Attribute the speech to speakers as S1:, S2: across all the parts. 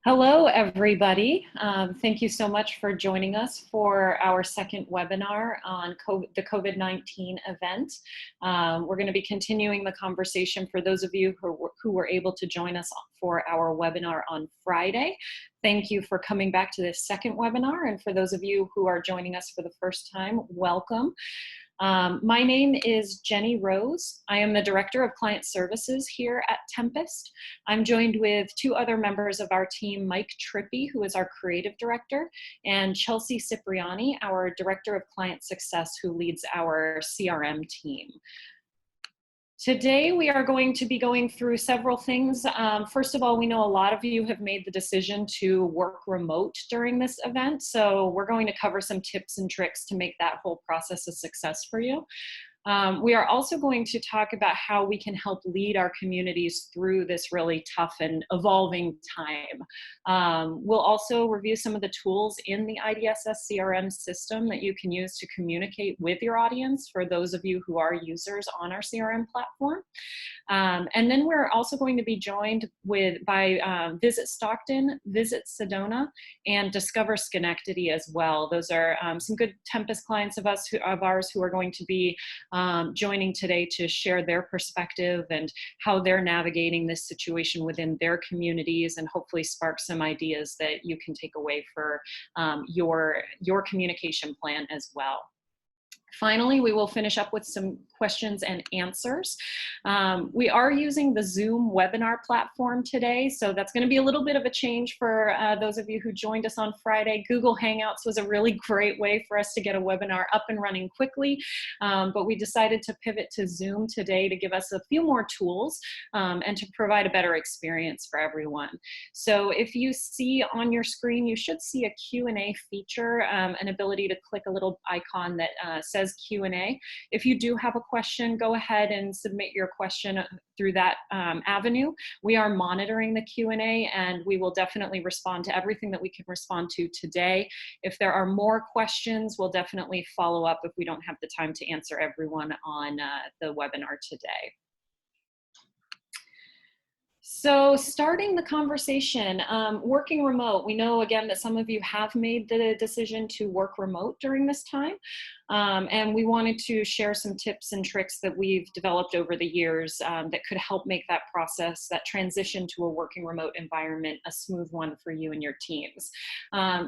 S1: Hello, everybody. Thank you so much for joining us for our second webinar on the COVID-19 event. We're going to be continuing the conversation for those of you who were able to join us for our webinar on Friday. Thank you for coming back to this second webinar, and for those of you who are joining us for the first time, welcome. My name is Jenny Rose. I am the Director of Client Services here at Tempest. I'm joined with two other members of our team, Mike Trippy, who is our Creative Director, and Chelsea Cipriani, our Director of Client Success, who leads our CRM team. Today, we are going to be going through several things. First of all, we know a lot of you have made the decision to work remote during this event, so we're going to cover some tips and tricks to make that whole process a success for you. We are also going to talk about how we can help lead our communities through this really tough and evolving time. We'll also review some of the tools in the IDSS CRM system that you can use to communicate with your audience for those of you who are users on our CRM platform. And then we're also going to be joined by Visit Stockton, Visit Sedona, and Discover Schenectady as well. Those are some good Tempest clients of ours who are going to be joining today to share their perspective and how they're navigating this situation within their communities, and hopefully spark some ideas that you can take away for your communication plan as well. Finally, we will finish up with some questions and answers. We are using the Zoom webinar platform today, so that's going to be a little bit of a change for those of you who joined us on Friday. Google Hangouts was a really great way for us to get a webinar up and running quickly, but we decided to pivot to Zoom today to give us a few more tools and to provide a better experience for everyone. So if you see on your screen, you should see a Q&A feature, an ability to click a little icon that says Q&A. If you do have a question, go ahead and submit your question through that avenue. We are monitoring the Q&A, and we will definitely respond to everything that we can respond to today. If there are more questions, we'll definitely follow up if we don't have the time to answer everyone on the webinar today. So starting the conversation, working remote, we know again that some of you have made the decision to work remote during this time. And we wanted to share some tips and tricks that we've developed over the years that could help make that process, that transition to a working remote environment, a smooth one for you and your teams.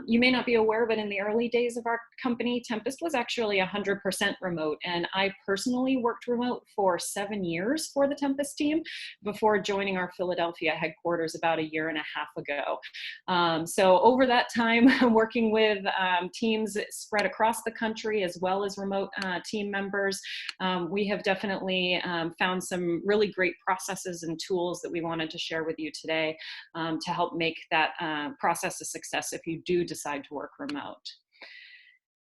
S1: You may not be aware, but in the early days of our company, Tempest was actually 100% remote. And I personally worked remote for 7 years for the Tempest team before joining our Philadelphia headquarters about 1.5 years ago. So over that time, working with teams spread across the country as well as remote team members, we have definitely found some really great processes and tools that we wanted to share with you today to help make that process a success if you do decide to work remote.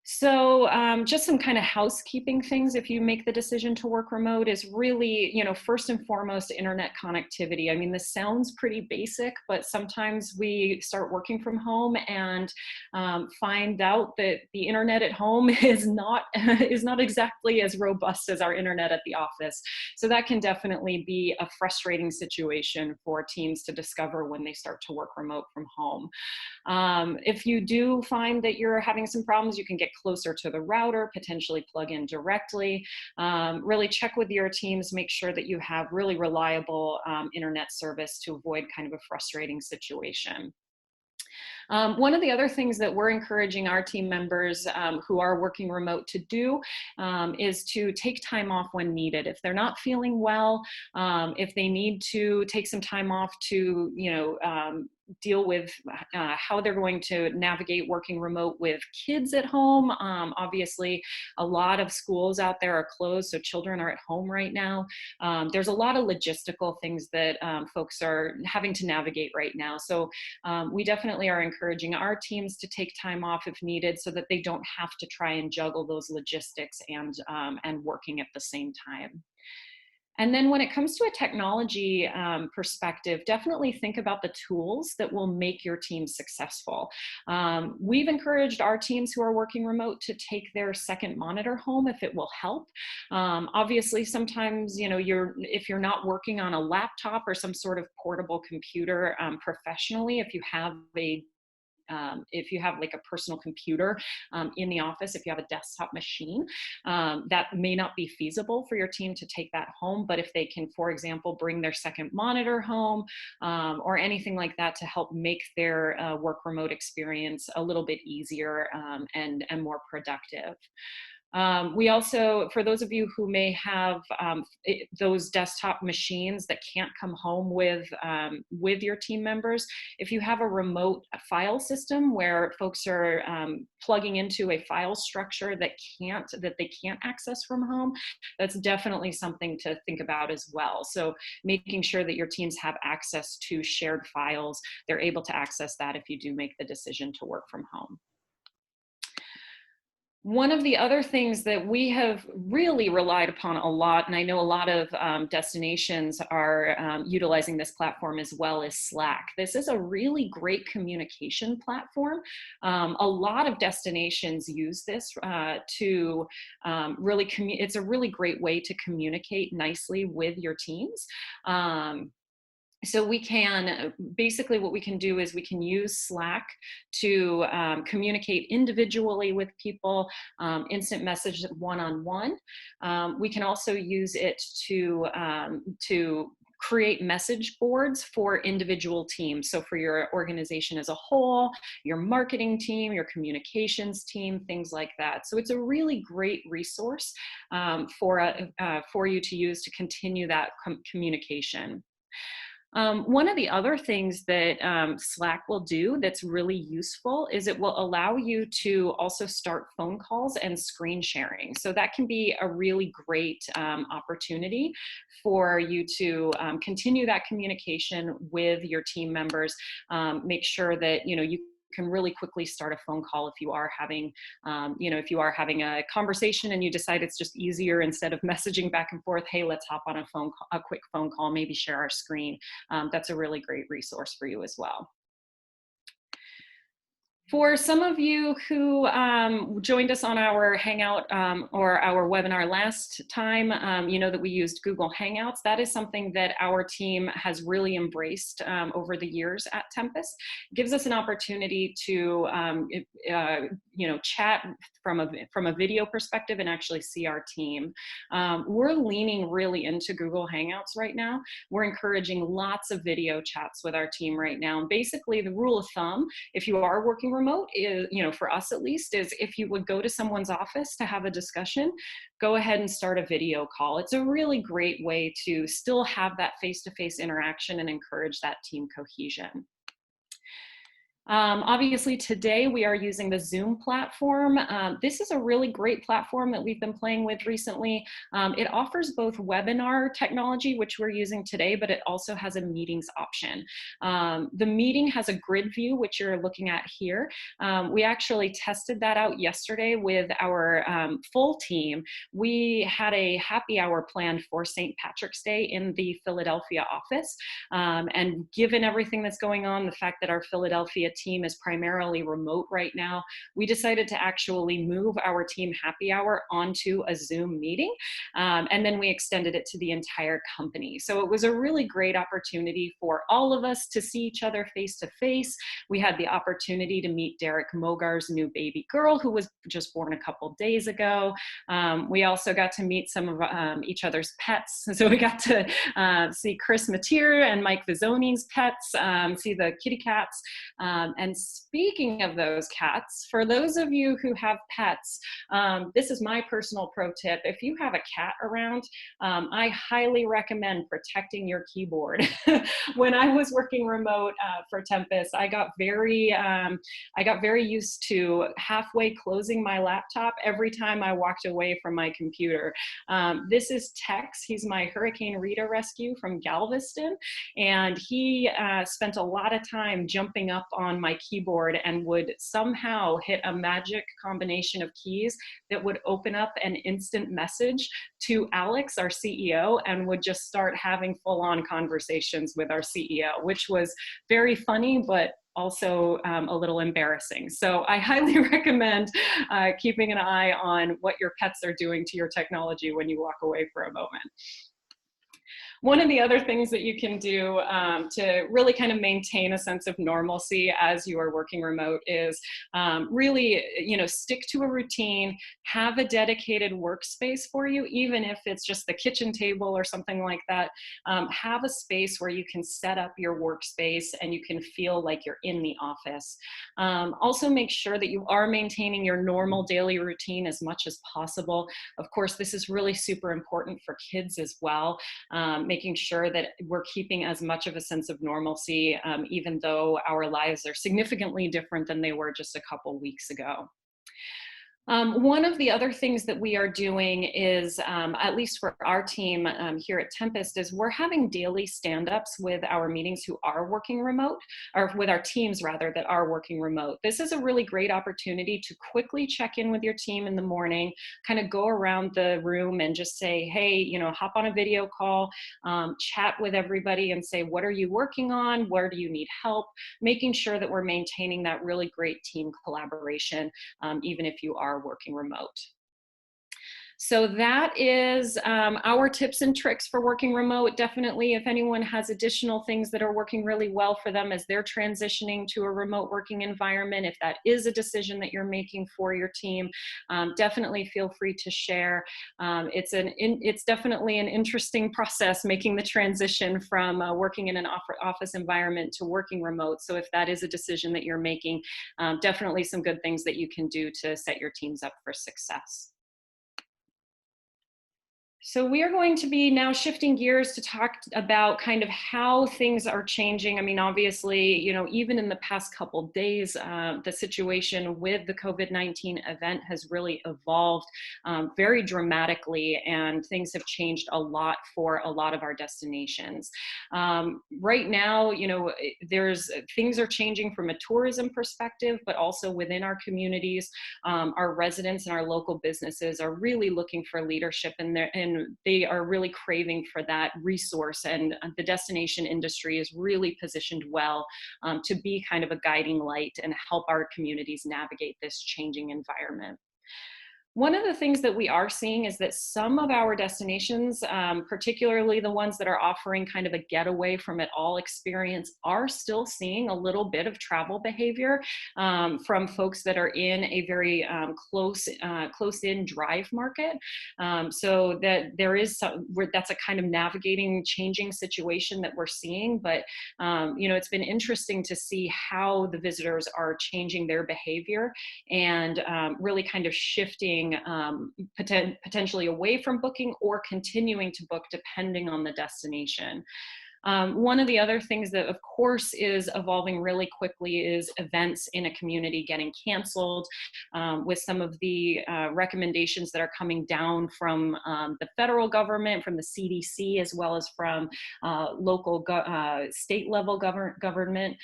S1: So just some kind of housekeeping things if you make the decision to work remote is really, first and foremost, internet connectivity. I mean, this sounds pretty basic, but sometimes we start working from home and find out that the internet at home is not exactly as robust as our internet at the office. So that can definitely be a frustrating situation for teams to discover when they start to work remote from home. If you do find that you're having some problems, you can get closer to the router, potentially plug in directly. Really check with your teams, make sure that you have really reliable internet service to avoid kind of a frustrating situation. One of the other things that we're encouraging our team members who are working remote to do is to take time off when needed. If they're not feeling well, if they need to take some time off to, deal with how they're going to navigate working remote with kids at home. Obviously, a lot of schools out there are closed, so children are at home right now. There's a lot of logistical things that folks are having to navigate right now. So we definitely are encouraging our teams to take time off if needed so that they don't have to try and juggle those logistics and working at the same time. And then when it comes to a technology perspective, definitely think about the tools that will make your team successful. We've encouraged our teams who are working remote to take their second monitor home if it will help. Obviously, sometimes, if you're not working on a laptop or some sort of portable computer professionally, if you have like a personal computer in the office, if you have a desktop machine, that may not be feasible for your team to take that home. But if they can, for example, bring their second monitor home or anything like that to help make their work remote experience a little bit easier and more productive. We also, for those of you who may have those desktop machines that can't come home with your team members, if you have a remote file system where folks are plugging into a file structure that they can't access from home, that's definitely something to think about as well. So making sure that your teams have access to shared files, they're able to access that if you do make the decision to work from home. One of the other things that we have really relied upon a lot, and I know a lot of destinations are utilizing this platform as well, is Slack. This is a really great communication platform. A lot of destinations use this to really it's a really great way to communicate nicely with your teams. So we can, basically what we can do is we can use Slack to communicate individually with people, instant message one-on-one. We can also use it to create message boards for individual teams. So for your organization as a whole, your marketing team, your communications team, things like that. So it's a really great resource for you to use to continue that communication. One of the other things that Slack will do that's really useful is it will allow you to also start phone calls and screen sharing. So that can be a really great opportunity for you to continue that communication with your team members. Make sure that you can really quickly start a phone call if you are having, a conversation and you decide it's just easier, instead of messaging back and forth, hey, let's hop on a quick phone call, maybe share our screen. That's a really great resource for you as well. For some of you who joined us on our Hangout or our webinar last time, you know that we used Google Hangouts. That is something that our team has really embraced over the years at Tempest. It gives us an opportunity to chat from a video perspective and actually see our team. We're leaning really into Google Hangouts right now. We're encouraging lots of video chats with our team right now. And basically the rule of thumb, if you are working remote, is, for us at least, is if you would go to someone's office to have a discussion, go ahead and start a video call. It's a really great way to still have that face-to-face interaction and encourage that team cohesion. Obviously today we are using the Zoom platform. This is a really great platform that we've been playing with recently. It offers both webinar technology, which we're using today, but it also has a meetings option. The meeting has a grid view, which you're looking at here. We actually tested that out yesterday with our full team. We had a happy hour planned for St. Patrick's Day in the Philadelphia office. And given everything that's going on, the fact that our Philadelphia team is primarily remote right now, we decided to actually move our team happy hour onto a Zoom meeting. And then we extended it to the entire company. So it was a really great opportunity for all of us to see each other face to face. We had the opportunity to meet Derek Mogar's new baby girl, who was just born a couple days ago. We also got to meet some of each other's pets. So we got to see Chris Mateer and Mike Vizzoni's pets, see the kitty cats. And speaking of those cats, for those of you who have pets, this is my personal pro tip. If you have a cat around, I highly recommend protecting your keyboard. When I was working remote for Tempest, I got very used to halfway closing my laptop every time I walked away from my computer. This is Tex. He's my Hurricane Rita rescue from Galveston, and he spent a lot of time jumping up on on my keyboard and would somehow hit a magic combination of keys that would open up an instant message to Alex, our CEO, and would just start having full-on conversations with our CEO, which was very funny, but also a little embarrassing. So I highly recommend keeping an eye on what your pets are doing to your technology when you walk away for a moment. One of the other things that you can do to really kind of maintain a sense of normalcy as you are working remote is really, stick to a routine, have a dedicated workspace for you, even if it's just the kitchen table or something like that. Have a space where you can set up your workspace and you can feel like you're in the office. Also make sure that you are maintaining your normal daily routine as much as possible. Of course, this is really super important for kids as well. Making sure that we're keeping as much of a sense of normalcy, even though our lives are significantly different than they were just a couple weeks ago. One of the other things that we are doing is, at least for our team here at Tempest, is we're having daily stand-ups with our meetings who are working remote, or with our teams rather, that are working remote. This is a really great opportunity to quickly check in with your team in the morning, kind of go around the room and just say, hey, hop on a video call, chat with everybody and say, what are you working on? Where do you need help? Making sure that we're maintaining that really great team collaboration, even if you are working remote. So that is our tips and tricks for working remote. Definitely, if anyone has additional things that are working really well for them as they're transitioning to a remote working environment, if that is a decision that you're making for your team, definitely feel free to share. It's definitely an interesting process making the transition from working in an office environment to working remote. So if that is a decision that you're making, definitely some good things that you can do to set your teams up for success. So we are going to be now shifting gears to talk about kind of how things are changing. I mean, obviously, even in the past couple days, the situation with the COVID-19 event has really evolved very dramatically, and things have changed a lot for a lot of our destinations. Right now, things are changing from a tourism perspective, but also within our communities. Our residents and our local businesses are really looking for leadership and they are really craving for that resource, and the destination industry is really positioned well to be kind of a guiding light and help our communities navigate this changing environment. One of the things that we are seeing is that some of our destinations, particularly the ones that are offering kind of a getaway from it all experience, are still seeing a little bit of travel behavior from folks that are in a very close-in drive market. So that there is that's a kind of navigating, changing situation that we're seeing. But it's been interesting to see how the visitors are changing their behavior and really kind of shifting potentially away from booking or continuing to book depending on the destination. One of the other things that, of course, is evolving really quickly is events in a community getting canceled, with some of the recommendations that are coming down from the federal government, from the CDC, as well as from local state level government,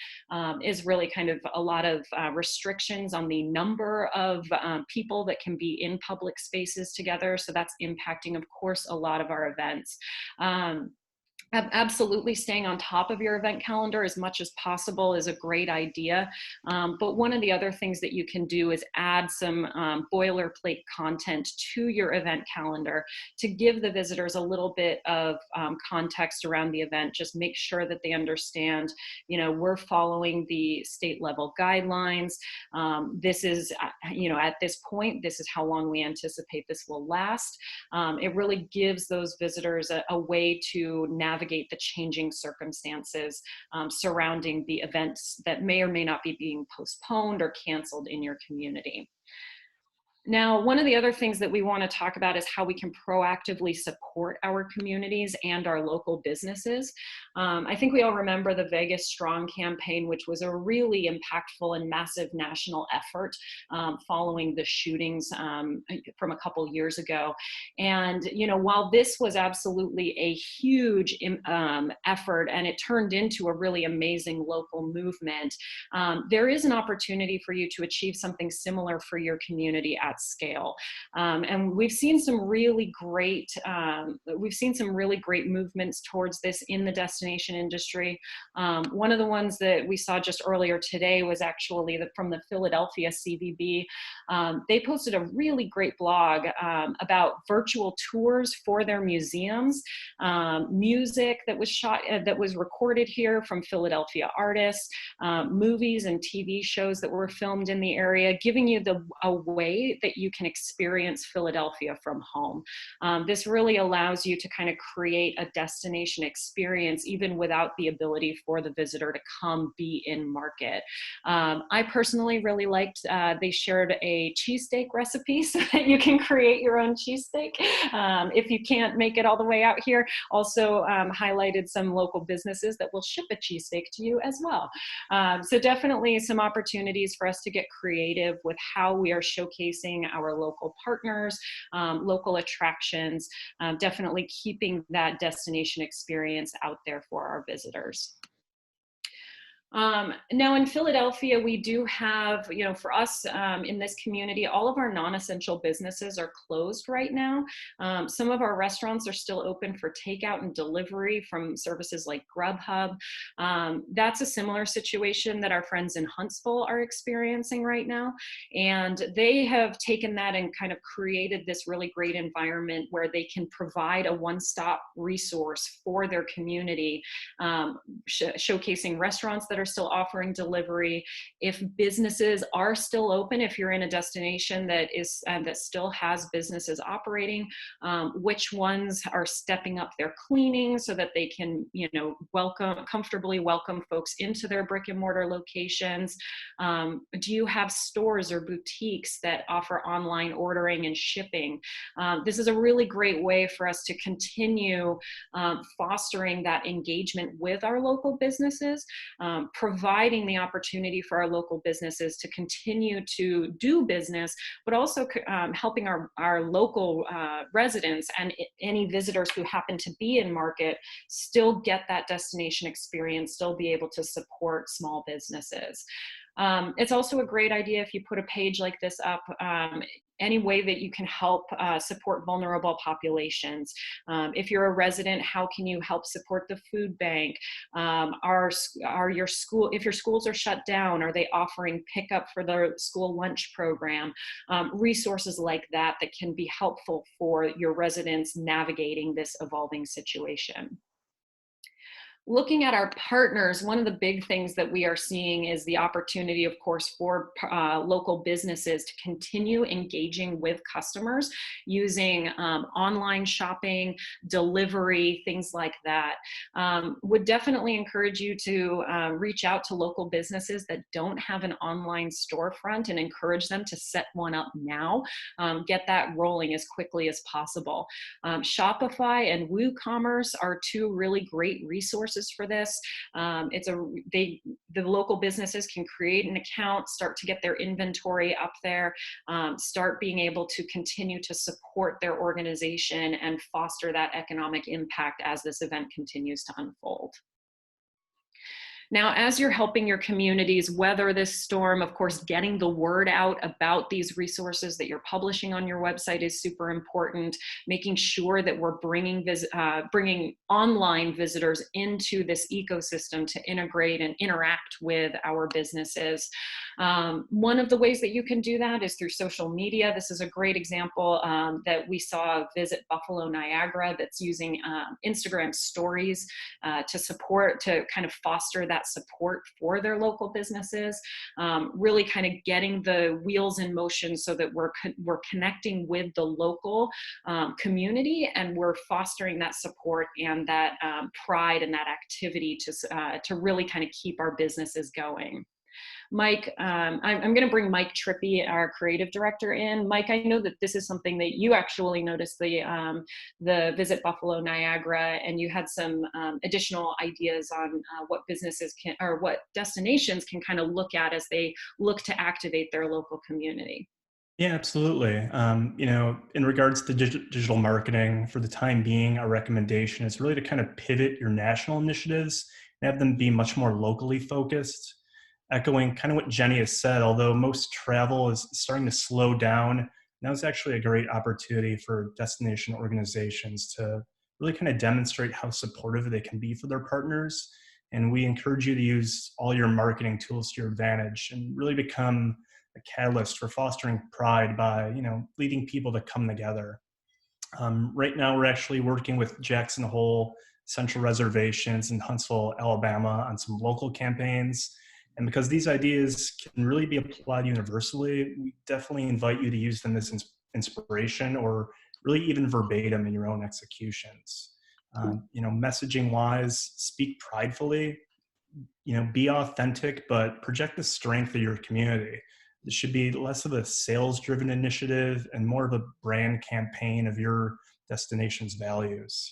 S1: is really kind of a lot of restrictions on the number of people that can be in public spaces together. So that's impacting, of course, a lot of our events. Absolutely, staying on top of your event calendar as much as possible is a great idea. But one of the other things that you can do is add some boilerplate content to your event calendar to give the visitors a little bit of context around the event. Just make sure that they understand, we're following the state level guidelines. This is, at this point, this is how long we anticipate this will last. It really gives those visitors a way to navigate the changing circumstances surrounding the events that may or may not be being postponed or canceled in your community. Now, one of the other things that we want to talk about is how we can proactively support our communities and our local businesses. I think we all remember the Vegas Strong campaign, which was a really impactful and massive national effort following the shootings from a couple years ago. And, you know, while this was absolutely a huge effort and it turned into a really amazing local movement, there is an opportunity for you to achieve something similar for your community at scale. And we've seen some really great movements towards this in the destination industry. One of the ones that we saw just earlier today was actually from the Philadelphia CVB. They posted a really great blog about virtual tours for their museums, music that was shot, that was recorded here from Philadelphia artists, movies and TV shows that were filmed in the area, giving you a way that you can experience Philadelphia from home. This really allows you to kind of create a destination experience even without the ability for the visitor to come be in market. I personally really liked, they shared a cheesesteak recipe so that you can create your own cheesesteak if you can't make it all the way out here. Also highlighted some local businesses that will ship a cheesesteak to you as well. So definitely some opportunities for us to get creative with how we are showcasing our local partners, local attractions, definitely keeping that destination experience out there for our visitors. Now in Philadelphia, we do have, you know, for us in this community, all of our non-essential businesses are closed right now. Some of our restaurants are still open for takeout and delivery from services like Grubhub. That's a similar situation that our friends in Huntsville are experiencing right now. And they have taken that and kind of created this really great environment where they can provide a one-stop resource for their community, showcasing restaurants that are still offering delivery. If businesses are still open, if you're in a destination that is that still has businesses operating, which ones are stepping up their cleaning so that they can, you know, comfortably welcome folks into their brick and mortar locations? Do you have stores or boutiques that offer online ordering and shipping? This is a really great way for us to continue fostering that engagement with our local businesses, providing the opportunity for our local businesses to continue to do business, but also helping our local residents and any visitors who happen to be in market still get that destination experience, still be able to support small businesses. It's also a great idea if you put a page like this up, any way that you can help support vulnerable populations. If you're a resident, how can you help support the food bank? If your schools are shut down, are they offering pickup for the school lunch program? Resources like that that can be helpful for your residents navigating this evolving situation. Looking at our partners, one of the big things that we are seeing is the opportunity, of course, for local businesses to continue engaging with customers using online shopping, delivery, things like that. Would definitely encourage you to reach out to local businesses that don't have an online storefront and encourage them to set one up now. Get that rolling as quickly as possible. Shopify and WooCommerce are two really great resources for this. The local businesses can create an account, start to get their inventory up there, start being able to continue to support their organization and foster that economic impact as this event continues to unfold. Now, as you're helping your communities weather this storm, of course, getting the word out about these resources that you're publishing on your website is super important. Making sure that we're bringing online visitors into this ecosystem to integrate and interact with our businesses. One of the ways that you can do that is through social media. This is a great example that we saw Visit Buffalo Niagara that's using Instagram stories to kind of foster that support for their local businesses, really kind of getting the wheels in motion so that we're connecting with the local community, and we're fostering that support and that pride and that activity to really kind of keep our businesses going. Mike, I'm going to bring Mike Trippy, our creative director, in. Mike, I know that this is something that you actually noticed the Visit Buffalo Niagara, and you had some additional ideas on what businesses can, or what destinations can kind of look at as they look to activate their local community.
S2: Yeah, absolutely. In regards to digital marketing, for the time being, our recommendation is really to kind of pivot your national initiatives and have them be much more locally focused. Echoing kind of what Jenny has said, although most travel is starting to slow down, now is actually a great opportunity for destination organizations to really kind of demonstrate how supportive they can be for their partners. And we encourage you to use all your marketing tools to your advantage and really become a catalyst for fostering pride by leading people to come together. Right now, we're actually working with Jackson Hole Central Reservations in Huntsville, Alabama, on some local campaigns. And because these ideas can really be applied universally, we definitely invite you to use them as inspiration or really even verbatim in your own executions. Messaging wise, speak pridefully, be authentic, but project the strength of your community. This should be less of a sales driven initiative and more of a brand campaign of your destination's values.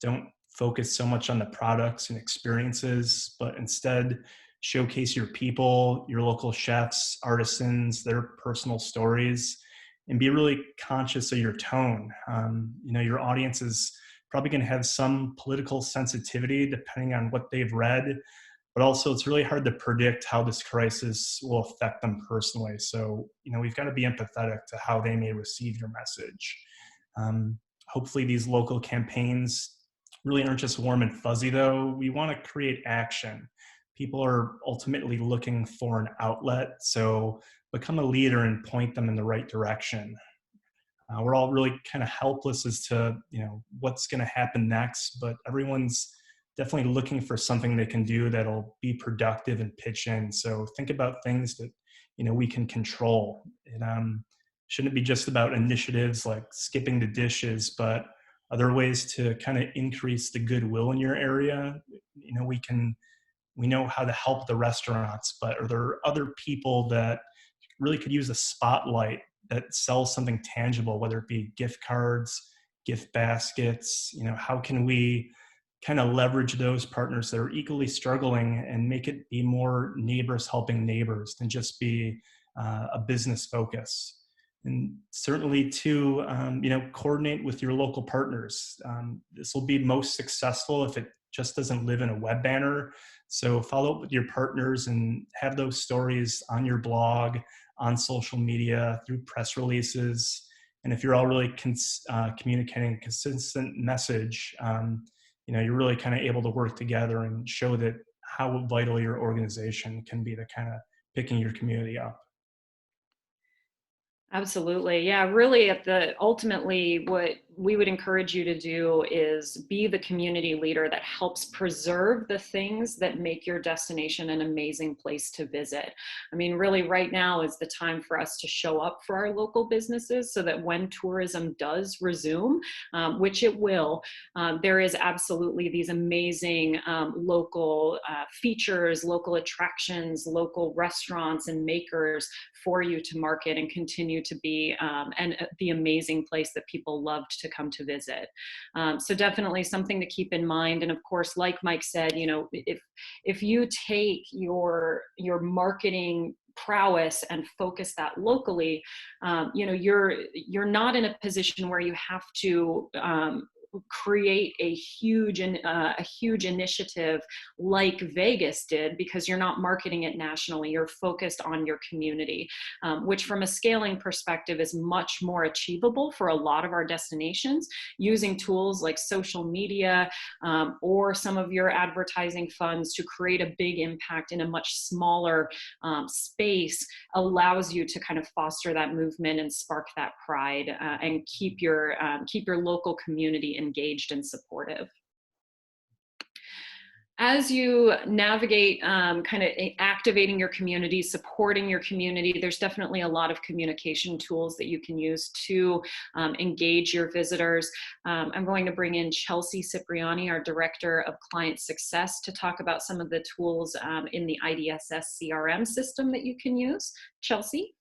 S2: Don't focus so much on the products and experiences, but instead showcase your people, your local chefs, artisans, their personal stories, and be really conscious of your tone. Your audience is probably going to have some political sensitivity depending on what they've read, but also it's really hard to predict how this crisis will affect them personally. So, we've got to be empathetic to how they may receive your message. Hopefully these local campaigns really aren't just warm and fuzzy though. We want to create action. People are ultimately looking for an outlet. So become a leader and point them in the right direction. We're all really kind of helpless as to what's going to happen next, but everyone's definitely looking for something they can do that'll be productive and pitch in. So think about things that we can control. It shouldn't be just about initiatives like skipping the dishes, but other ways to kind of increase the goodwill in your area. We know how to help the restaurants, but are there other people that really could use a spotlight that sells something tangible, whether it be gift cards, gift baskets? How can we kind of leverage those partners that are equally struggling and make it be more neighbors helping neighbors than just be a business focus? And certainly to coordinate with your local partners. This will be most successful if it just doesn't live in a web banner. So follow up with your partners and have those stories on your blog, on social media, through press releases. And if you're all really communicating a consistent message, you're really kind of able to work together and show that how vital your organization can be to kind of picking your community up.
S1: Absolutely. Yeah, really ultimately what we would encourage you to do is be the community leader that helps preserve the things that make your destination an amazing place to visit. I mean, really right now is the time for us to show up for our local businesses so that when tourism does resume, which it will, there is absolutely these amazing local features, local attractions, local restaurants and makers for you to market and continue to be the amazing place that people loved to come to visit. So definitely something to keep in mind. And of course, like Mike said, if you take your marketing prowess and focus that locally, you're not in a position where you have to create a huge initiative like Vegas did, because you're not marketing it nationally. You're focused on your community, which from a scaling perspective is much more achievable for a lot of our destinations using tools like social media or some of your advertising funds to create a big impact in a much smaller space allows you to kind of foster that movement and spark that pride and keep your local community engaged and supportive. as you navigate kind of activating your community, supporting your community, there's definitely a lot of communication tools that you can use to engage your visitors. I'm going to bring in Chelsea Cipriani, our Director of Client Success, to talk about some of the tools in the IDSS CRM system that you can use. Chelsea?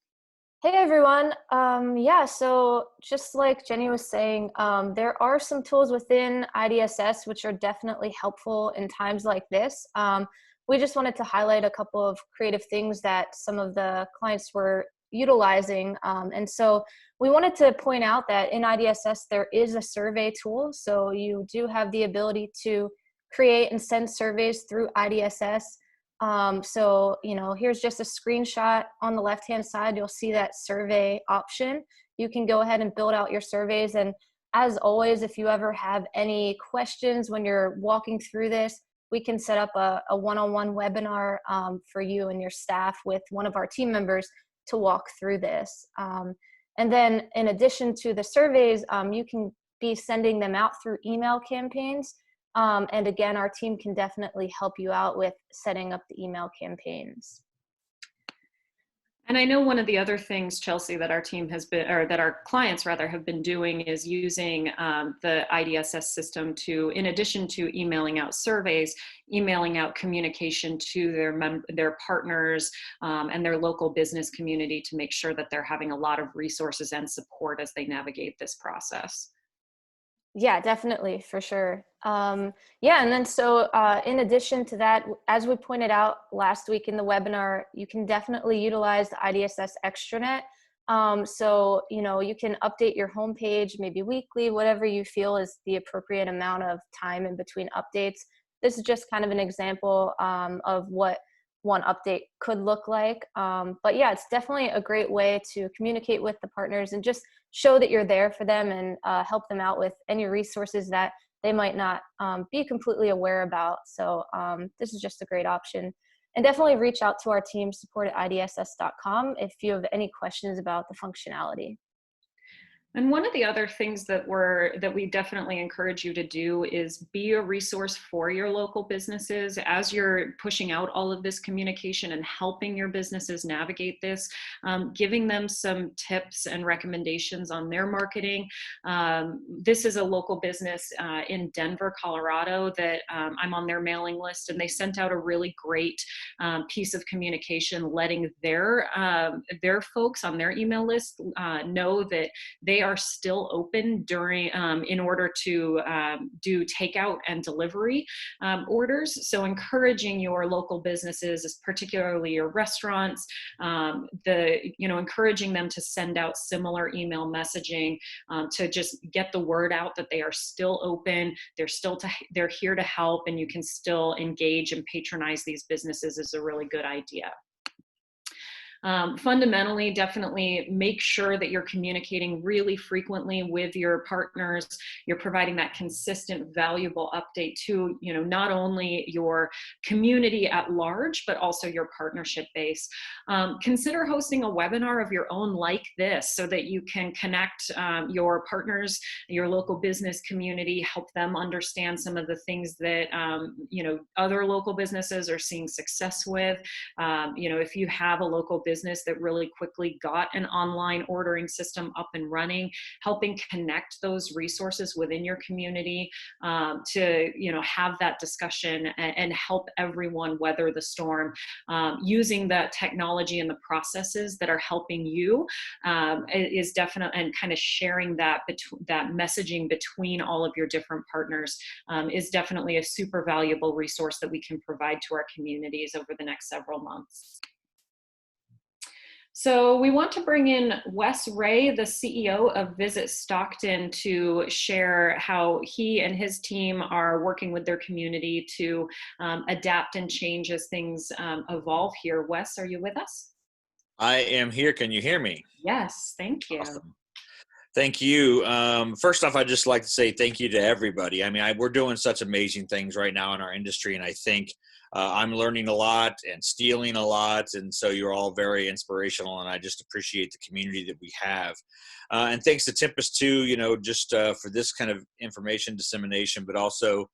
S3: Hey everyone. Yeah, so just like Jenny was saying, there are some tools within IDSS which are definitely helpful in times like this. We just wanted to highlight a couple of creative things that some of the clients were utilizing. And so we wanted to point out that in IDSS there is a survey tool. So you do have the ability to create and send surveys through IDSS. So, here's just a screenshot. On the left-hand side, you'll see that survey option. You can go ahead and build out your surveys. And as always, if you ever have any questions when you're walking through this, we can set up a one-on-one webinar for you and your staff with one of our team members to walk through this. And then in addition to the surveys, you can be sending them out through email campaigns. And again, our team can definitely help you out with setting up the email campaigns.
S1: And I know one of the other things, Chelsea, that our team has been, or that our clients rather have been doing, is using the IDSS system to, in addition to emailing out surveys, emailing out communication to their partners and their local business community to make sure that they're having a lot of resources and support as they navigate this process.
S3: Yeah, definitely, for sure. Yeah, and then so in addition to that, as we pointed out last week in the webinar, you can definitely utilize the IDSS extranet. So, you can update your homepage maybe weekly, whatever you feel is the appropriate amount of time in between updates. This is just kind of an example of what one update could look like. But yeah, it's definitely a great way to communicate with the partners and just show that you're there for them and help them out with any resources that they might not be completely aware about. So this is just a great option. And definitely reach out to our team, support@idss.com, if you have any questions about the functionality.
S1: And one of the other things that we definitely encourage you to do is be a resource for your local businesses as you're pushing out all of this communication and helping your businesses navigate this, giving them some tips and recommendations on their marketing. This is a local business in Denver, Colorado that I'm on their mailing list, and they sent out a really great piece of communication letting their folks on their email list know that they are still open during in order to do takeout and delivery orders. So encouraging your local businesses, particularly your restaurants, encouraging them to send out similar email messaging to just get the word out that they are still open, they're here to help, and you can still engage and patronize these businesses is a really good idea. Fundamentally, definitely make sure that you're communicating really frequently with your partners. You're providing that consistent, valuable update to, not only your community at large, but also your partnership base. Consider hosting a webinar of your own like this so that you can connect your partners, your local business community, help them understand some of the things that, other local businesses are seeing success with. If you have a local business that really quickly got an online ordering system up and running, helping connect those resources within your community to have that discussion and help everyone weather the storm, using the technology and the processes that are helping you is definitely, and kind of sharing that messaging between all of your different partners is definitely a super valuable resource that we can provide to our communities over the next several months. So we want to bring in Wes Ray, the CEO of Visit Stockton, to share how he and his team are working with their community to adapt and change as things evolve here. Wes, are you with us?
S4: I am here. Can you hear me?
S1: Yes, thank you.
S4: Awesome. Thank you. First off, I'd just like to say thank you to everybody. I mean, we're doing such amazing things right now in our industry, and I think I'm learning a lot and stealing a lot, and so you're all very inspirational, and I just appreciate the community that we have. And thanks to Tempest too, just for this kind of information dissemination, but also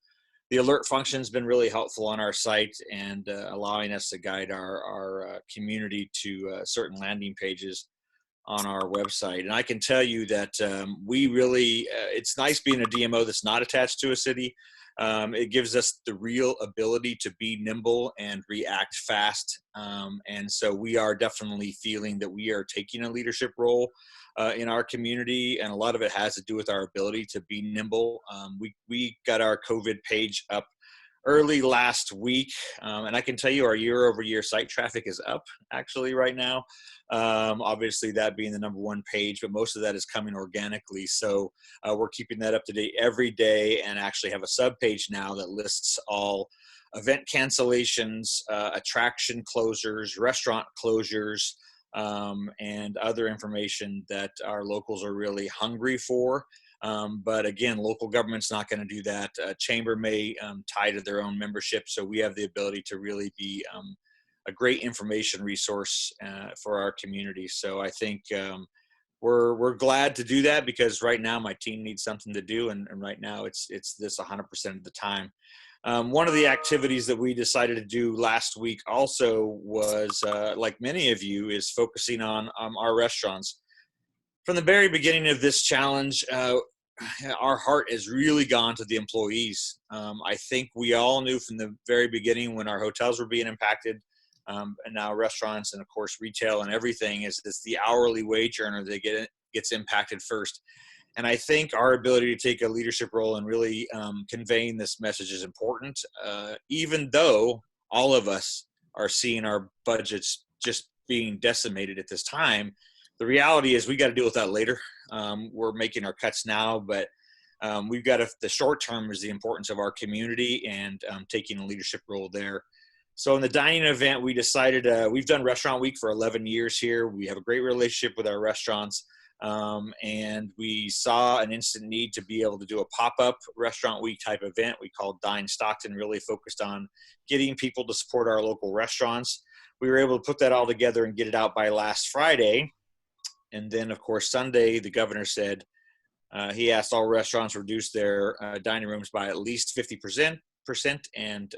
S4: the alert function's been really helpful on our site and allowing us to guide our community to certain landing pages on our website. And I can tell you that we really, it's nice being a DMO that's not attached to a city. It gives us the real ability to be nimble and react fast. And so we are definitely feeling that we are taking a leadership role in our community. And a lot of it has to do with our ability to be nimble. We got our COVID page up early last week. And I can tell you our year-over-year site traffic is up actually right now. Obviously that being the #1 page, but most of that is coming organically. So we're keeping that up to date every day and actually have a sub page now that lists all event cancellations, attraction closures, restaurant closures, and other information that our locals are really hungry for. But again, local government's not going to do that. Chamber may tie to their own membership. So we have the ability to really be a great information resource for our community. So I think we're glad to do that because right now my team needs something to do. And right now it's this 100% of the time. One of the activities that we decided to do last week also was, like many of you, is focusing on our restaurants. From the very beginning of this challenge, our heart has really gone to the employees. I think we all knew from the very beginning when our hotels were being impacted, and now restaurants and of course retail and everything is the hourly wage earner that gets impacted first. And I think our ability to take a leadership role and really conveying this message is important, even though all of us are seeing our budgets just being decimated at this time. The reality is we got to deal with that later. We're making our cuts now, but we've got the short term is the importance of our community and taking a leadership role there. So in the dining event, we decided, we've done Restaurant Week for 11 years here. We have a great relationship with our restaurants. And we saw an instant need to be able to do a pop-up Restaurant Week type event. We called Dine Stockton, really focused on getting people to support our local restaurants. We were able to put that all together and get it out by last Friday. And then, of course, Sunday, the governor said he asked all restaurants to reduce their dining rooms by at least 50% and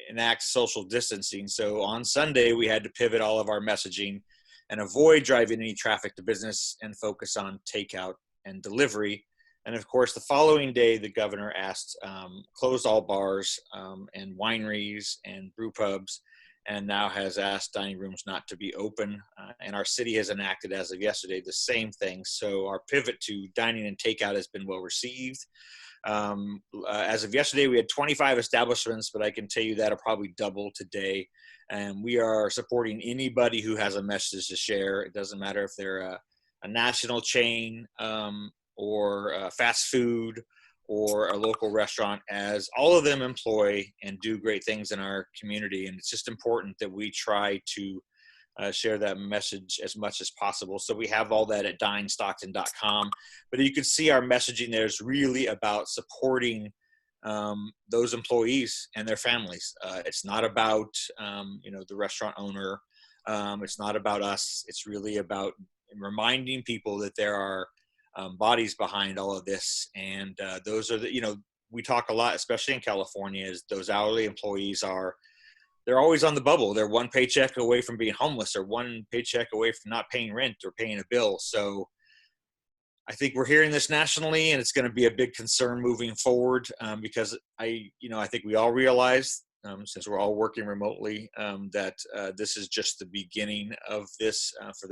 S4: enact social distancing. So on Sunday, we had to pivot all of our messaging and avoid driving any traffic to business and focus on takeout and delivery. And of course, the following day, the governor asked close all bars and wineries and brew pubs, and now has asked dining rooms not to be open. And our city has enacted, as of yesterday, the same thing. So our pivot to dining and takeout has been well received. As of yesterday, we had 25 establishments, but I can tell you that'll probably double today. And we are supporting anybody who has a message to share. It doesn't matter if they're a national chain or fast food or a local restaurant, as all of them employ and do great things in our community. And it's just important that we try to share that message as much as possible. So we have all that at dinestockton.com, but you can see our messaging there is really about supporting those employees and their families. It's not about, the restaurant owner. It's not about us. It's really about reminding people that there are bodies behind all of this. And those are we talk a lot, especially in California, is those hourly employees they're always on the bubble. They're one paycheck away from being homeless or one paycheck away from not paying rent or paying a bill. So I think we're hearing this nationally, and it's going to be a big concern moving forward because I think we all realize, since we're all working remotely, that this is just the beginning of this for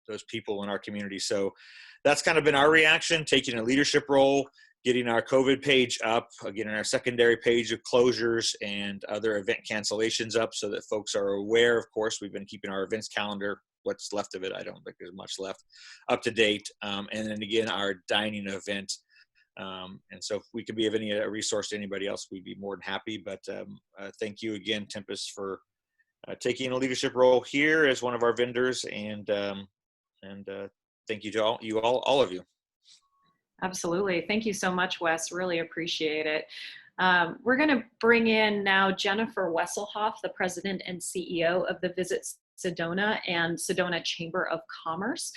S4: those people in our community. So that's kind of been our reaction, taking a leadership role, getting our COVID page up, getting our secondary page of closures and other event cancellations up so that folks are aware. Of course, we've been keeping our events calendar, what's left of it, I don't think there's much left, up to date. And then again, our dining event. And so if we could be of any resource to anybody else, we'd be more than happy. But thank you again, Tempest, for taking a leadership role here as one of our vendors. And thank you to all of you.
S1: Absolutely. Thank you so much, Wes. Really appreciate it. We're going to bring in now Jennifer Wesselhoff, the president and CEO of the Visit Sedona and Sedona Chamber of Commerce.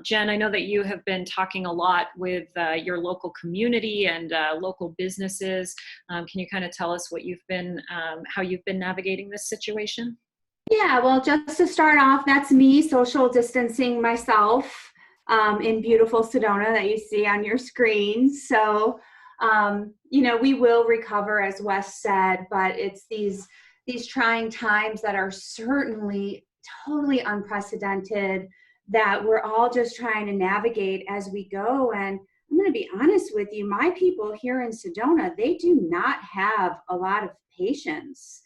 S1: Jen, I know that you have been talking a lot with your local community and local businesses. Can you kind of tell us what you've been, how you've been navigating this situation?
S5: Yeah, well, just to start off, that's me social distancing myself in beautiful Sedona that you see on your screen. So, you know, we will recover, as Wes said, but it's these trying times that are certainly totally unprecedented that we're all just trying to navigate as we go. And I'm going to be honest with you, my people here in Sedona, they do not have a lot of patience.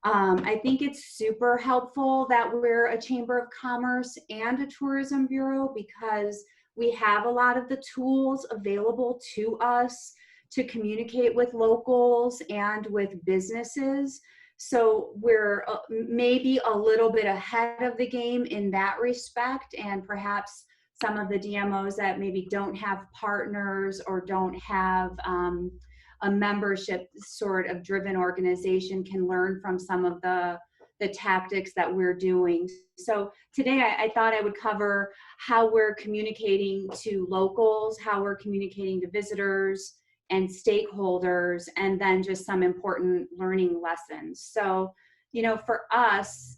S5: I think it's super helpful that we're a Chamber of Commerce and a Tourism Bureau because we have a lot of the tools available to us to communicate with locals and with businesses. So we're maybe a little bit ahead of the game in that respect, and perhaps some of the DMOs that maybe don't have partners or don't have a membership sort of driven organization can learn from some of the tactics that we're doing. So today I thought I would cover how we're communicating to locals, how we're communicating to visitors and stakeholders, and then just some important learning lessons. So, you know, for us,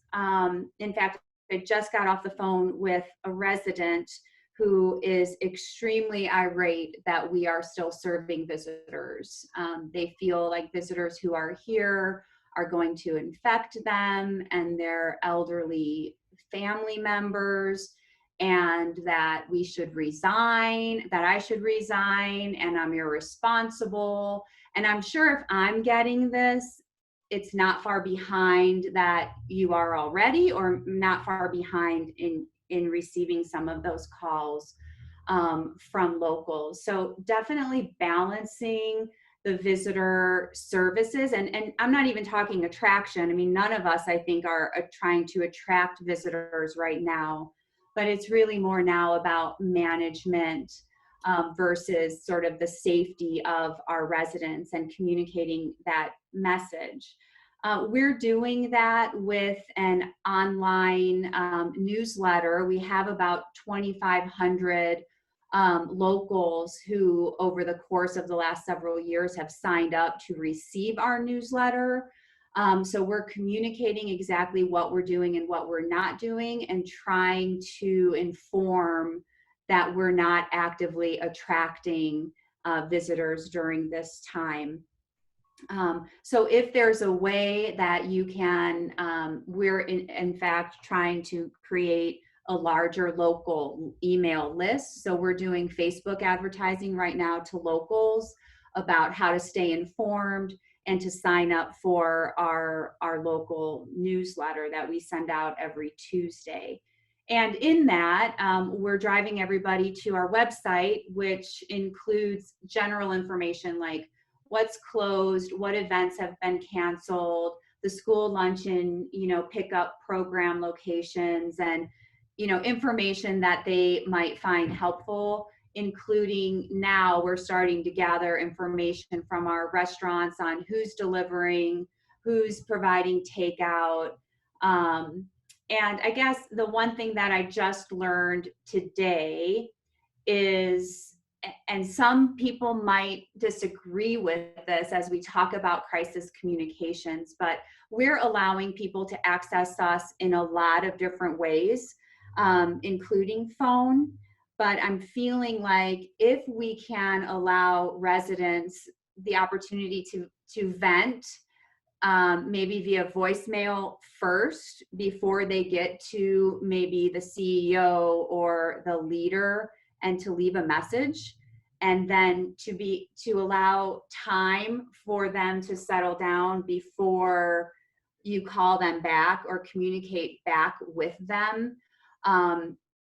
S5: in fact, I just got off the phone with a resident who is extremely irate that we are still serving visitors. They feel like visitors who are here are going to infect them and their elderly family members, and that we should resign, that I should resign, and I'm irresponsible. And I'm sure if I'm getting this, it's not far behind that you are already, or not far behind in receiving some of those calls from locals. So definitely balancing the visitor services, and I'm not even talking attraction. I mean, none of us, I think, are trying to attract visitors right now, but it's really more now about management versus sort of the safety of our residents and communicating that message. We're doing that with an online newsletter. We have about 2,500 locals who over the course of the last several years have signed up to receive our newsletter. So we're communicating exactly what we're doing and what we're not doing, and trying to inform that we're not actively attracting visitors during this time. So if there's a way that you can, we're in fact trying to create a larger local email list. So we're doing Facebook advertising right now to locals about how to stay informed and to sign up for our local newsletter that we send out every Tuesday. And in that, we're driving everybody to our website, which includes general information like what's closed, what events have been canceled, the school luncheon, you know, pickup program locations, and, you know, information that they might find helpful, including now we're starting to gather information from our restaurants on who's delivering, who's providing takeout. And I guess the one thing that I just learned today is, and some people might disagree with this as we talk about crisis communications, but we're allowing people to access us in a lot of different ways, including phone. But I'm feeling like if we can allow residents the opportunity to vent, maybe via voicemail first before they get to maybe the CEO or the leader, and to leave a message, and then to allow time for them to settle down before you call them back or communicate back with them.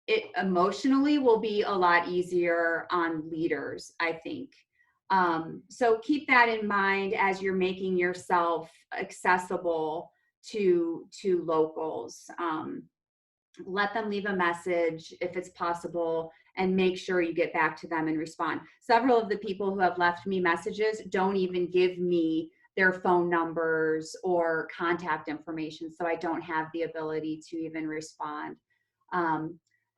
S5: It emotionally will be a lot easier on leaders, I think. So keep that in mind as you're making yourself accessible to locals. Let them leave a message if it's possible, and make sure you get back to them and respond. Several of the people who have left me messages don't even give me their phone numbers or contact information, so I don't have the ability to even respond.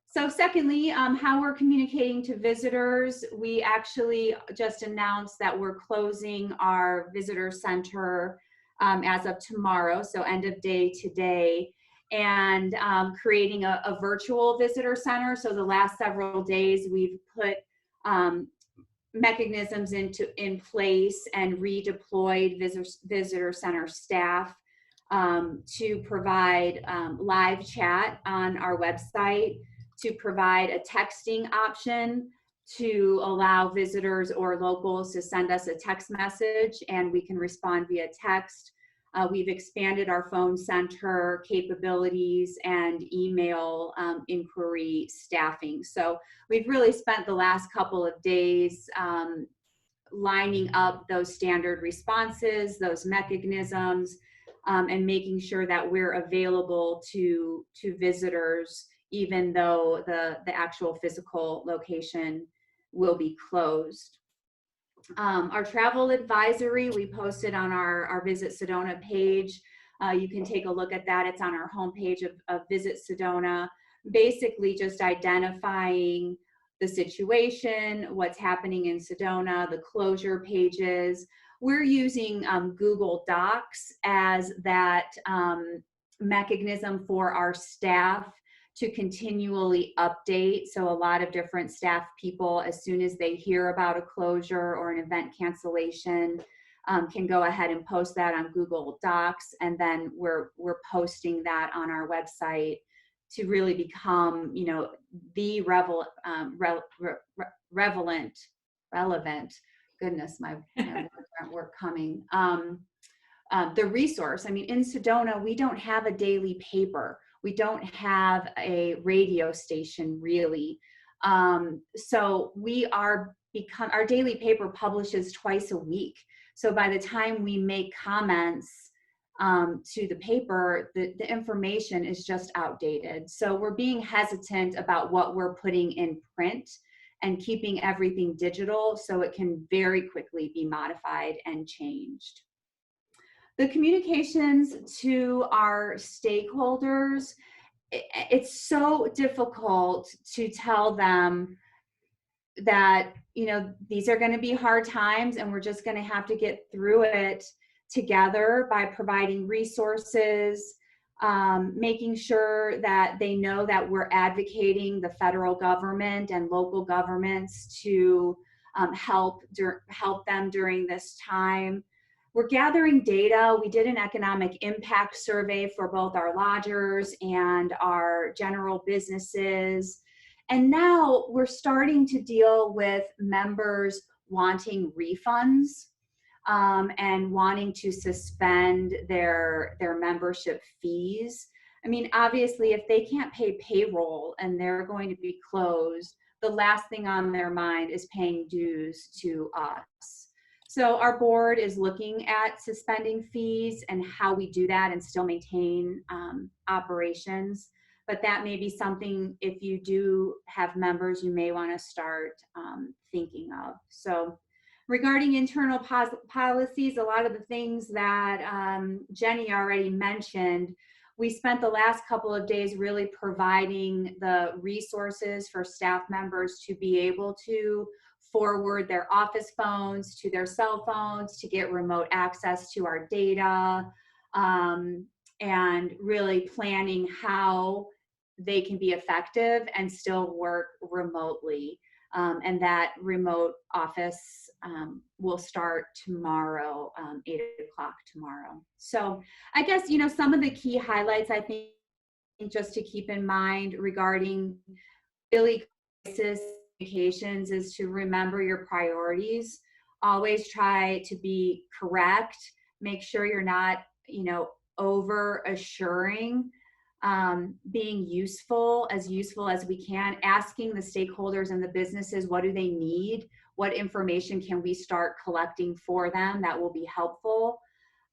S5: So secondly, how we're communicating to visitors. We actually just announced that we're closing our visitor center as of tomorrow, so end of day today, and creating a virtual visitor center. So the last several days we've put mechanisms in place and redeployed visitor center staff to provide live chat on our website, to provide a texting option to allow visitors or locals to send us a text message and we can respond via text. We've expanded our phone center capabilities and email inquiry staffing. So we've really spent the last couple of days lining up those standard responses, those mechanisms, and making sure that we're available to visitors, even though the actual physical location will be closed. Our travel advisory, we posted on our Visit Sedona page. You can take a look at that. It's on our homepage of Visit Sedona, basically just identifying the situation, what's happening in Sedona, the closure pages. We're using Google Docs as that mechanism for our staff to continually update. So a lot of different staff people, as soon as they hear about a closure or an event cancellation, can go ahead and post that on Google Docs, and then we're posting that on our website to really become, you know, the relevant. Goodness, my words aren't coming. The resource. I mean, in Sedona, we don't have a daily paper. We don't have a radio station, really. So our daily paper publishes twice a week. So by the time we make comments to the paper, the information is just outdated. So we're being hesitant about what we're putting in print and keeping everything digital so it can very quickly be modified and changed. The communications to our stakeholders, it's so difficult to tell them that, you know, these are going to be hard times and we're just going to have to get through it together by providing resources, making sure that they know that we're advocating the federal government and local governments to help them during this time. We're gathering data. We did an economic impact survey for both our lodgers and our general businesses. And now we're starting to deal with members wanting refunds and wanting to suspend their membership fees. I mean, obviously, if they can't pay payroll and they're going to be closed, the last thing on their mind is paying dues to us. So our board is looking at suspending fees and how we do that and still maintain operations. But that may be something, if you do have members, you may want to start thinking of. So regarding internal policies, a lot of the things that Jenny already mentioned, we spent the last couple of days really providing the resources for staff members to be able to forward their office phones to their cell phones to get remote access to our data, and really planning how they can be effective and still work remotely. And that remote office will start tomorrow, 8 o'clock tomorrow. So I guess, you know, some of the key highlights, I think, just to keep in mind regarding really crisis communications is to remember your priorities. Always try to be correct. Make sure you're not, you know, over assuring. Being useful as we can, asking the stakeholders and the businesses, what do they need? What information can we start collecting for them that will be helpful?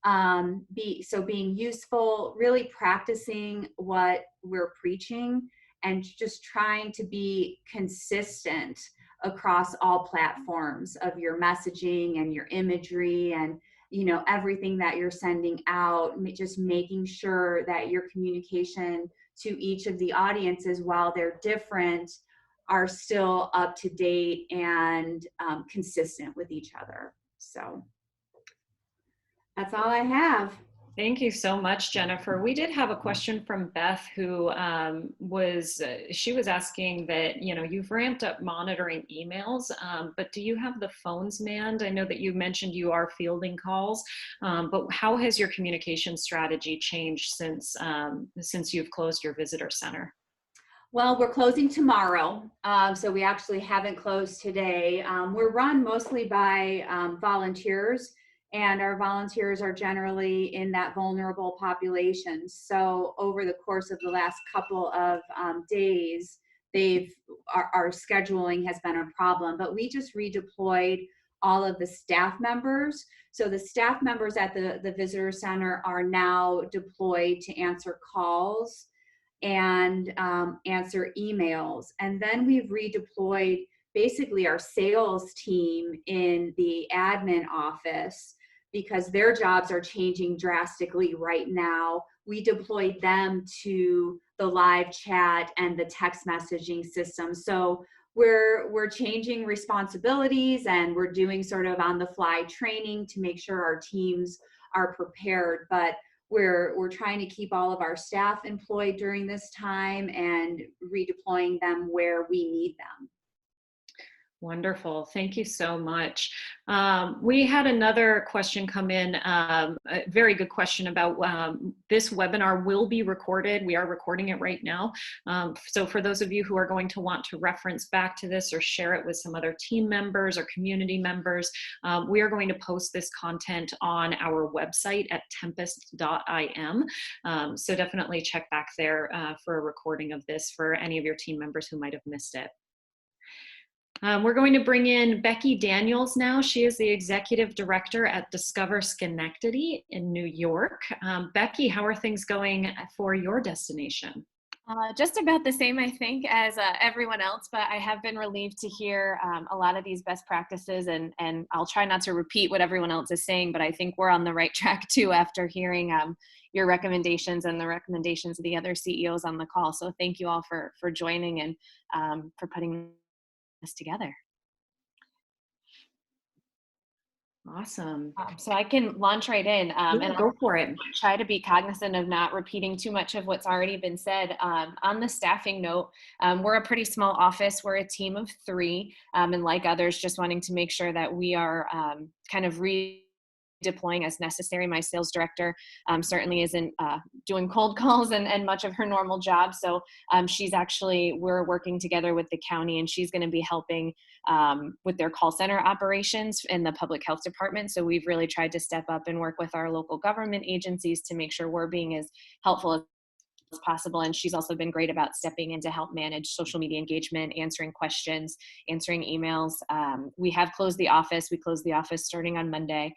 S5: Being useful, really practicing what we're preaching and just trying to be consistent across all platforms of your messaging and your imagery, and everything that you're sending out, just making sure that your communication to each of the audiences, while they're different, are still up to date and consistent with each other. So that's all I have.
S1: Thank you so much, Jennifer. We did have a question from Beth, who she was asking that, you've ramped up monitoring emails, but do you have the phones manned? I know that you mentioned you are fielding calls, but how has your communication strategy changed since you've closed your visitor center?
S5: Well, we're closing tomorrow, so we actually haven't closed today. We're run mostly by volunteers, and our volunteers are generally in that vulnerable population. So over the course of the last couple of days, our scheduling has been a problem, but we just redeployed all of the staff members. So the staff members at the visitor center are now deployed to answer calls and answer emails. And then we've redeployed basically our sales team in the admin office, because their jobs are changing drastically right now. We deployed them to the live chat and the text messaging system. So we're changing responsibilities, and we're doing sort of on the fly training to make sure our teams are prepared. But we're trying to keep all of our staff employed during this time and redeploying them where we need them.
S1: Wonderful. Thank you so much. We had another question come in, a very good question about this webinar will be recorded. We are recording it right now. So for those of you who are going to want to reference back to this or share it with some other team members or community members, we are going to post this content on our website at tempest.im. So definitely check back there for a recording of this for any of your team members who might have missed it. We're going to bring in Becky Daniels now. She is the Executive Director at Discover Schenectady in New York. Becky, how are things going for your destination?
S6: Just about the same, I think, as everyone else, but I have been relieved to hear a lot of these best practices, and I'll try not to repeat what everyone else is saying, but I think we're on the right track too after hearing your recommendations and the recommendations of the other CEOs on the call. So thank you all for joining and for putting this together.
S1: Awesome.
S6: So I can launch right in and
S1: go for it.
S6: Try to be cognizant of not repeating too much of what's already been said. On the staffing note, we're a pretty small office. We're a team of 3, and like others, just wanting to make sure that we are kind of redeploying as necessary. My sales director certainly isn't doing cold calls and much of her normal job. So we're working together with the county, and she's going to be helping with their call center operations in the public health department. So we've really tried to step up and work with our local government agencies to make sure we're being as helpful as possible. And she's also been great about stepping in to help manage social media engagement, answering questions, answering emails. We have closed the office. We closed the office starting on Monday.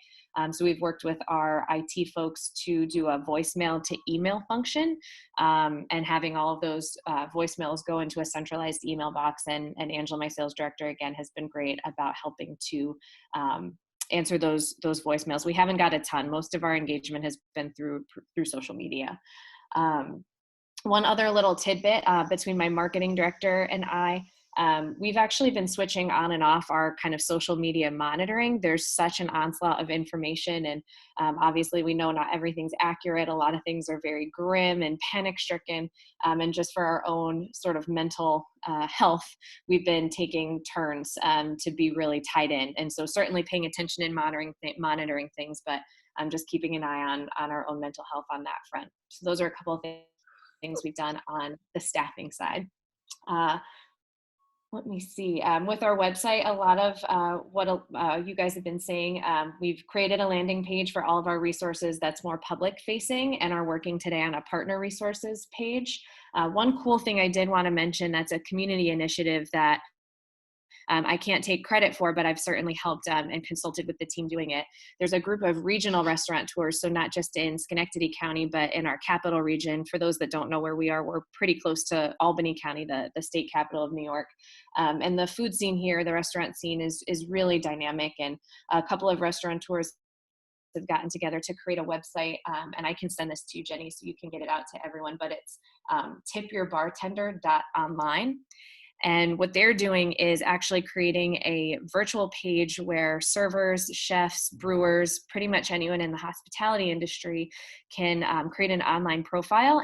S6: So we've worked with our IT folks to do a voicemail to email function, and having all of those voicemails go into a centralized email box. And Angela, my sales director, again, has been great about helping to answer those voicemails. We haven't got a ton. Most of our engagement has been through social media. One other little tidbit between my marketing director and I, we've actually been switching on and off our kind of social media monitoring. There's such an onslaught of information, and obviously we know not everything's accurate. A lot of things are very grim and panic stricken, and just for our own sort of mental health, we've been taking turns to be really tied in. And so certainly paying attention and monitoring things, but just keeping an eye on our own mental health on that front. So those are a couple of things we've done on the staffing side. Let me see. With our website, a lot of what you guys have been saying, we've created a landing page for all of our resources that's more public facing, and are working today on a partner resources page. One cool thing I did want to mention, that's a community initiative that I can't take credit for, but I've certainly helped and consulted with the team doing it. There's a group of regional restaurateurs, so not just in Schenectady County, but in our capital region. For those that don't know where we are, we're pretty close to Albany County, the state capital of New York. And the food scene here, the restaurant scene is really dynamic, and a couple of restaurateurs have gotten together to create a website, and I can send this to you, Jenny, so you can get it out to everyone, but it's tipyourbartender.online. And what they're doing is actually creating a virtual page where servers, chefs, brewers, pretty much anyone in the hospitality industry can create an online profile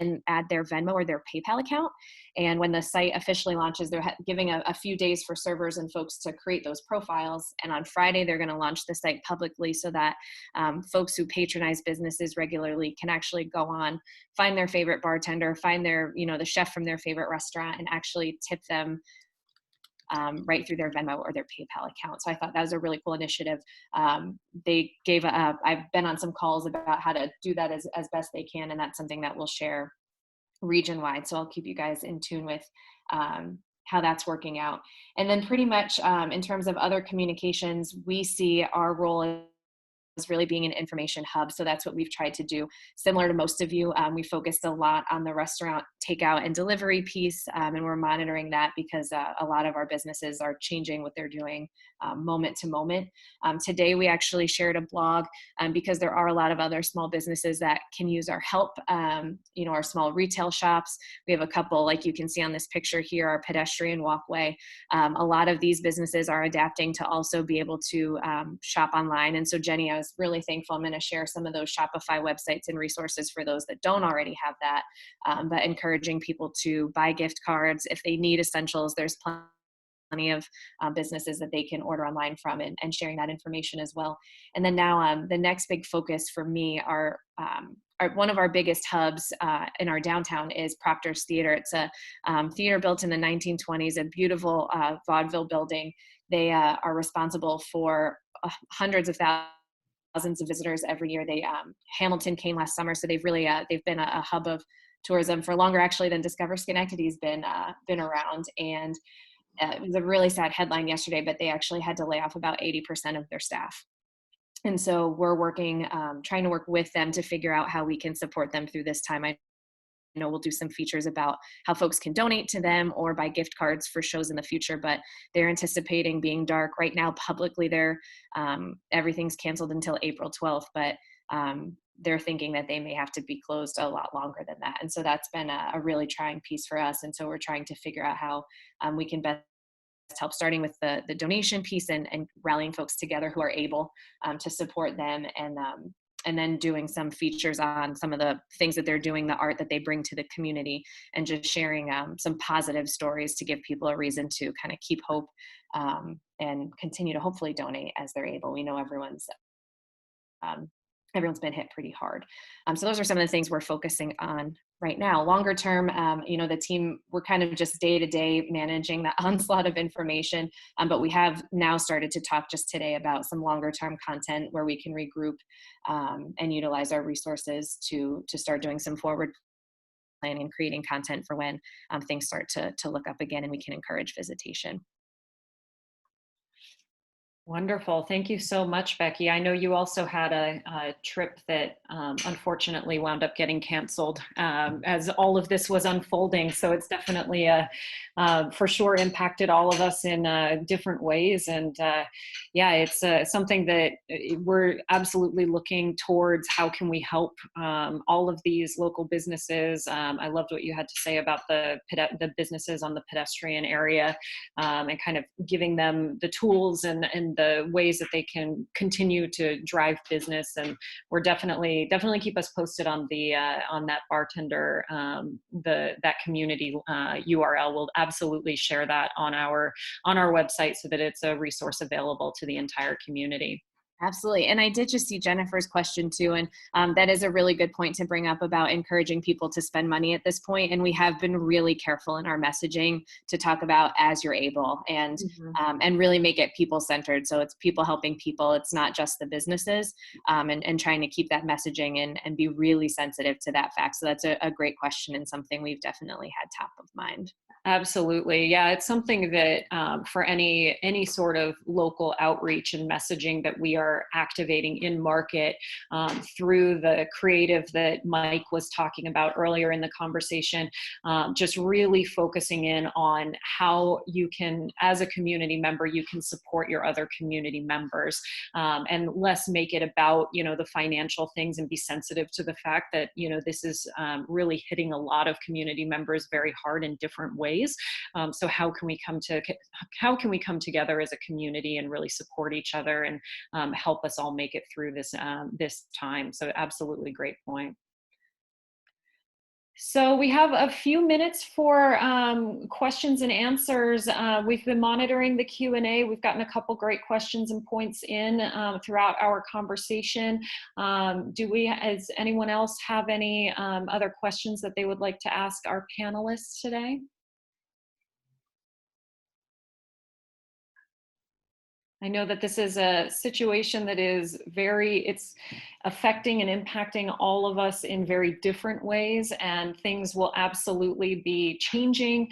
S6: and add their Venmo or their PayPal account. And when the site officially launches, they're giving a few days for servers and folks to create those profiles. And on Friday, they're going to launch the site publicly so that folks who patronize businesses regularly can actually go on, find their favorite bartender, find their, the chef from their favorite restaurant, and actually tip them right through their Venmo or their PayPal account. So I thought that was a really cool initiative. They gave I've been on some calls about how to do that as best they can, and that's something that we'll share region-wide. So I'll keep you guys in tune with how that's working out. And then pretty much in terms of other communications, we see our role as really being an information hub. So that's what we've tried to do. Similar to most of you, we focused a lot on the restaurant takeout and delivery piece, and we're monitoring that because a lot of our businesses are changing what they're doing moment to moment. Today, we actually shared a blog because there are a lot of other small businesses that can use our help. Our small retail shops. We have a couple, like you can see on this picture here, our pedestrian walkway. A lot of these businesses are adapting to also be able to shop online. And so Jenny, I was really thankful. I'm going to share some of those Shopify websites and resources for those that don't already have that, but encouraging people to buy gift cards. If they need essentials, there's plenty of businesses that they can order online from, and sharing that information as well. And then now the next big focus for me are one of our biggest hubs in our downtown is Proctor's Theater. It's a theater built in the 1920s, a beautiful vaudeville building. They are responsible for hundreds of thousands of visitors every year. Hamilton came last summer, so they've been a hub of tourism for longer actually than Discover Schenectady's been around. And it was a really sad headline yesterday, but they actually had to lay off about 80% of their staff. And so we're trying to work with them to figure out how we can support them through this time. I know we'll do some features about how folks can donate to them or buy gift cards for shows in the future, but they're anticipating being dark. Right now, publicly, everything's canceled until April 12th, but they're thinking that they may have to be closed a lot longer than that. And so that's been a really trying piece for us. And so we're trying to figure out how we can best help, starting with the donation piece and rallying folks together who are able to support them, and then doing some features on some of the things that they're doing, the art that they bring to the community, and just sharing some positive stories to give people a reason to kind of keep hope and continue to hopefully donate as they're able. We know everyone's been hit pretty hard. So those are some of the things we're focusing on right now. Longer term, the team, we're kind of just day to day managing the onslaught of information, but we have now started to talk just today about some longer term content where we can regroup and utilize our resources to start doing some forward planning and creating content for when things start to look up again and we can encourage visitation.
S1: Wonderful. Thank you so much, Becky. I know you also had a trip that unfortunately wound up getting canceled as all of this was unfolding. So it's definitely for sure impacted all of us in different ways. And it's something that we're absolutely looking towards. How can we help all of these local businesses? I loved what you had to say about the businesses on the pedestrian area and kind of giving them the tools and the ways that they can continue to drive business. And we're definitely keep us posted on on that bartender, that community URL. We'll absolutely share that on our website so that it's a resource available to the entire community.
S6: Absolutely. And I did just see Jennifer's question too. And that is a really good point to bring up about encouraging people to spend money at this point. And we have been really careful in our messaging to talk about as you're able and really make it people centered. So it's people helping people. It's not just the businesses and trying to keep that messaging and be really sensitive to that fact. So that's a great question and something we've definitely had top of mind.
S1: Absolutely. Yeah, it's something that for any sort of local outreach and messaging that we are activating in market through the creative that Mike was talking about earlier in the conversation, just really focusing in on how you can, as a community member, you can support your other community members, and less make it about, the financial things, and be sensitive to the fact that, this is really hitting a lot of community members very hard in different ways. So how can we come together as a community and really support each other and help us all make it through this time? So absolutely great point. So we have a few minutes for questions and answers. We've been monitoring the Q&A. We've gotten a couple great questions and points in throughout our conversation. Does anyone else have any other questions that they would like to ask our panelists today? I know that this is a situation that is it's affecting and impacting all of us in very different ways, and things will absolutely be changing.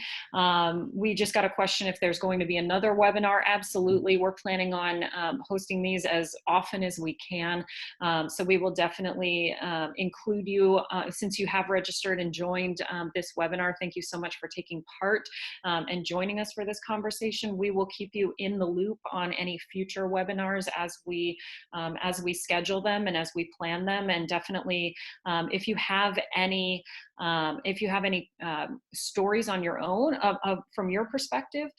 S1: We just got a question if there's going to be another webinar. Absolutely. We're planning on hosting these as often as we can. So we will definitely include you since you have registered and joined this webinar. Thank you so much for taking part and joining us for this conversation. We will keep you in the loop on any future webinars as we schedule them and as we plan them. And definitely, if you have any stories on your own from your perspective,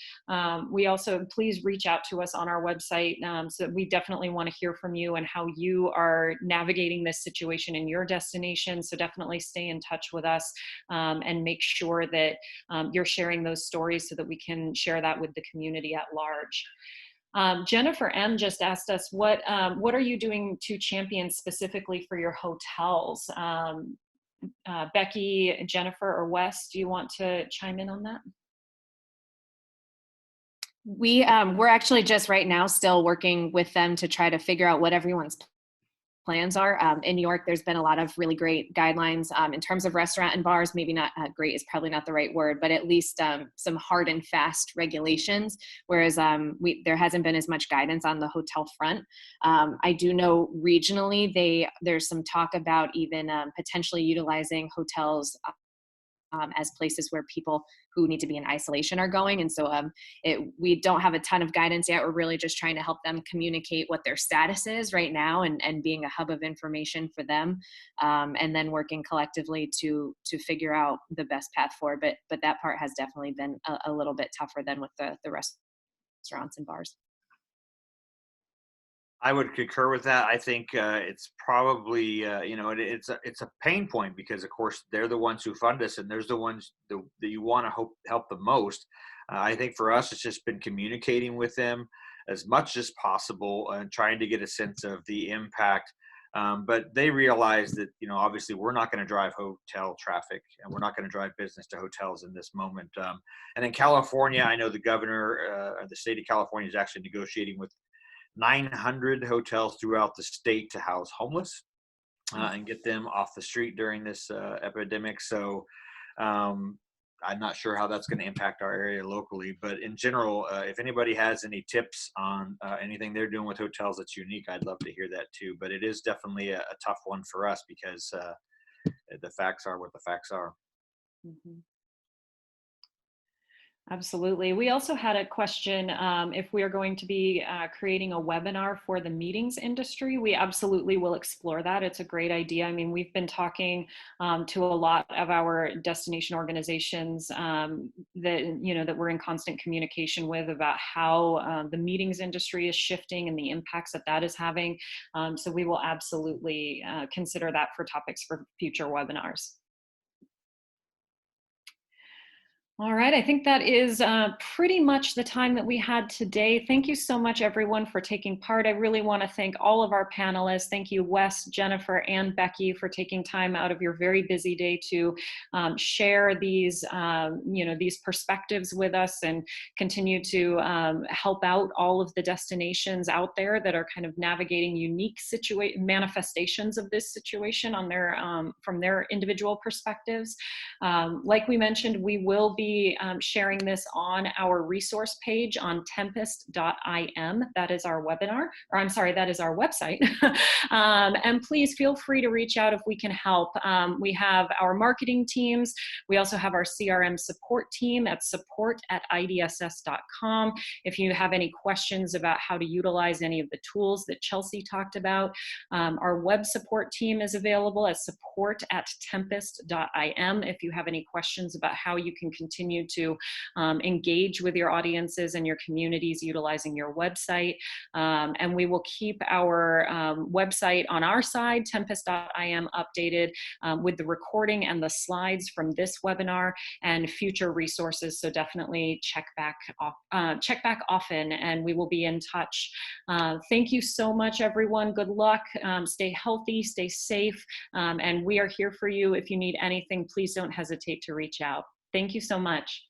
S1: we also please reach out to us on our website. So we definitely want to hear from you and how you are navigating this situation in your destination. So definitely stay in touch with us and make sure that you're sharing those stories so that we can share that with the community at large. Jennifer M. just asked us, what are you doing to champion specifically for your hotels? Becky, Jennifer, or Wes, do you want to chime in on that?
S6: We're actually just right now still working with them to try to figure out what everyone's plans are. In New York, there's been a lot of really great guidelines in terms of restaurant and bars. Maybe not great is probably not the right word, but at least some hard and fast regulations, whereas there hasn't been as much guidance on the hotel front. I do know regionally there's some talk about even potentially utilizing hotels as places where people who need to be in isolation are going. And so we don't have a ton of guidance yet. We're really just trying to help them communicate what their status is right now and being a hub of information for them. And then working collectively to figure out the best path forward. But that part has definitely been a little bit tougher than with the restaurants and bars.
S4: I would concur with that. I think it's probably, it's a pain point because, of course, they're the ones who fund us, and there's the ones that you want to help the most. I think for us, it's just been communicating with them as much as possible and trying to get a sense of the impact. But they realize that, obviously we're not going to drive hotel traffic, and we're not going to drive business to hotels in this moment. And in California, I know the governor of the state of California is actually negotiating with 900 hotels throughout the state to house homeless and get them off the street during this epidemic. So I'm not sure how that's going to impact our area locally, but in general, if anybody has any tips on anything they're doing with hotels that's unique, I'd love to hear that too. But it is definitely a tough one for us because the facts are what the facts are.
S1: Mm-hmm. Absolutely. We also had a question if we are going to be creating a webinar for the meetings industry. We absolutely will explore that. It's a great idea. I mean, we've been talking to a lot of our destination organizations that we're in constant communication with about how the meetings industry is shifting and the impacts that is having. So we will absolutely consider that for topics for future webinars. All right, I think that is pretty much the time that we had today. Thank you so much, everyone, for taking part. I really want to thank all of our panelists. Thank you, Wes, Jennifer, and Becky, for taking time out of your very busy day to share these perspectives with us and continue to help out all of the destinations out there that are kind of navigating unique manifestations of this situation on their from their individual perspectives. Like we mentioned, we will be be sharing this on our resource page on tempest.im. That is our webinar, or I'm sorry, that is our website. And please feel free to reach out if we can help. We have our marketing teams. We also have our CRM support team at support@idss.com. If you have any questions about how to utilize any of the tools that Chelsea talked about, our web support team is available at support@tempest.im if you have any questions about how you can continue to engage with your audiences and your communities utilizing your website. And we will keep our website on our side, tempest.im, updated with the recording and the slides from this webinar and future resources. So definitely check back often, and we will be in touch. Thank you so much, everyone. Good luck. Stay healthy, stay safe, and we are here for you. If you need anything, please don't hesitate to reach out. Thank you so much.